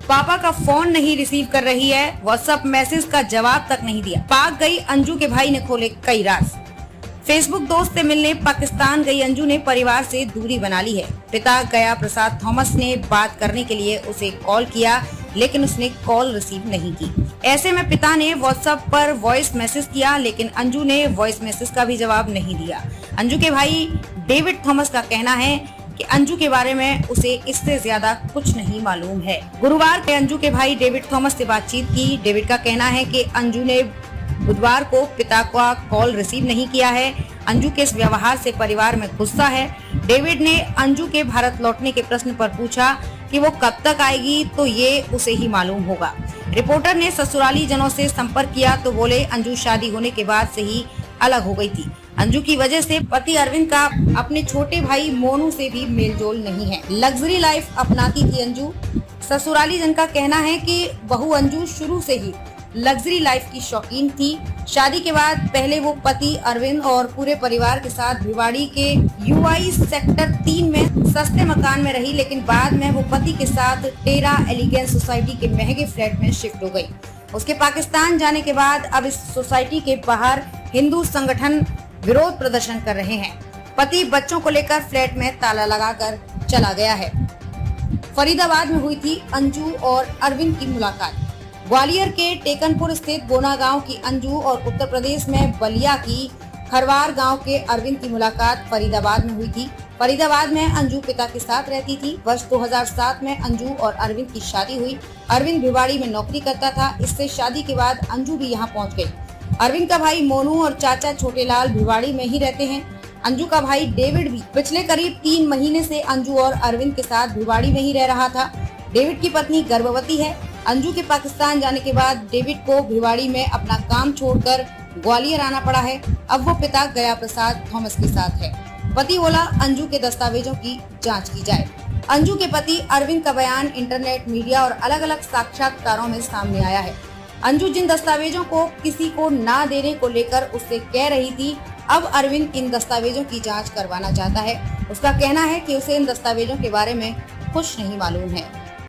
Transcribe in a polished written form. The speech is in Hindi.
पापा का फोन नहीं रिसीव कर रही है, व्हाट्सएप मैसेज का जवाब तक नहीं दिया। पाक गई अंजू के भाई ने खोले कई राज। फेसबुक दोस्त से मिलने पाकिस्तान गई अंजू ने परिवार से दूरी बना ली है। पिता गया प्रसाद थॉमस ने बात करने के लिए उसे कॉल किया, लेकिन उसने कॉल रिसीव नहीं की। ऐसे में पिता ने व्हाट्सएप पर वॉइस मैसेज किया, लेकिन अंजू ने वॉइस मैसेज का भी जवाब नहीं दिया। अंजू के भाई डेविड थॉमस का कहना है कि अंजू के बारे में उसे इससे ज्यादा कुछ नहीं मालूम है। गुरुवार को अंजू के भाई डेविड थॉमस से बातचीत की। डेविड का कहना है कि अंजू ने बुधवार को पिता का कॉल रिसीव नहीं किया है। अंजू के इस व्यवहार से परिवार में गुस्सा है। डेविड ने अंजू के भारत लौटने के प्रश्न पर पूछा कि वो कब तक आएगी, तो ये उसे ही मालूम होगा। रिपोर्टर ने ससुराली जनों से संपर्क किया तो बोले अंजू शादी होने के बाद से ही अलग हो गई थी। अंजू की वजह से पति अरविंद का अपने छोटे भाई मोनू से भी मेलजोल नहीं है। लग्जरी लाइफ अपनाती थी अंजू। ससुराली जन का कहना है कि बहू अंजू शुरू से ही लग्जरी लाइफ की शौकीन थी। शादी के बाद पहले वो पति अरविंद और पूरे परिवार के साथ भिवाड़ी के यूआई सेक्टर 3 में सस्ते मकान में रही, लेकिन बाद में वो पति के साथ टेरा एलिगेंस सोसाइटी के महंगे फ्लैट में शिफ्ट हो गई। उसके पाकिस्तान जाने के बाद अब इस सोसाइटी के बाहर हिंदू संगठन विरोध प्रदर्शन कर रहे हैं। पति बच्चों को लेकर फ्लैट में ताला लगाकर चला गया है। फरीदाबाद में हुई थी अंजू और अरविंद की मुलाकात। ग्वालियर के टेकनपुर स्थित गोना गांव की अंजू और उत्तर प्रदेश में बलिया की खरवार गांव के अरविंद की मुलाकात फरीदाबाद में हुई थी। फरीदाबाद में अंजू पिता के साथ रहती थी। वर्ष 2007 में अंजू और अरविंद की शादी हुई। अरविंद भिवाड़ी में नौकरी करता था। इससे शादी के बाद अंजू भी यहाँ पहुँच गयी। अरविंद का भाई मोनू और चाचा छोटेलाल भिवाड़ी में ही रहते हैं। अंजू का भाई डेविड भी पिछले करीब 3 महीने से अंजू और अरविंद के साथ भिवाड़ी में ही रह रहा था। डेविड की पत्नी गर्भवती है। अंजू के पाकिस्तान जाने के बाद डेविड को भिवाड़ी में अपना काम छोड़कर ग्वालियर आना पड़ा है। अब वो पिता गया प्रसाद थॉमस के साथ है। पति बोला अंजू के दस्तावेजों की जांच की जाए। अंजू के पति अरविंद का बयान इंटरनेट, मीडिया और अलग अलग साक्षात्कारों में सामने आया है। अंजू जिन दस्तावेजों को किसी को ना देने को लेकर उससे कह रही थी, अब अरविंद इन दस्तावेजों की जांच करवाना चाहता है। उसका कहना है कि उसे इन दस्तावेजों के बारे में कुछ नहीं मालूम है।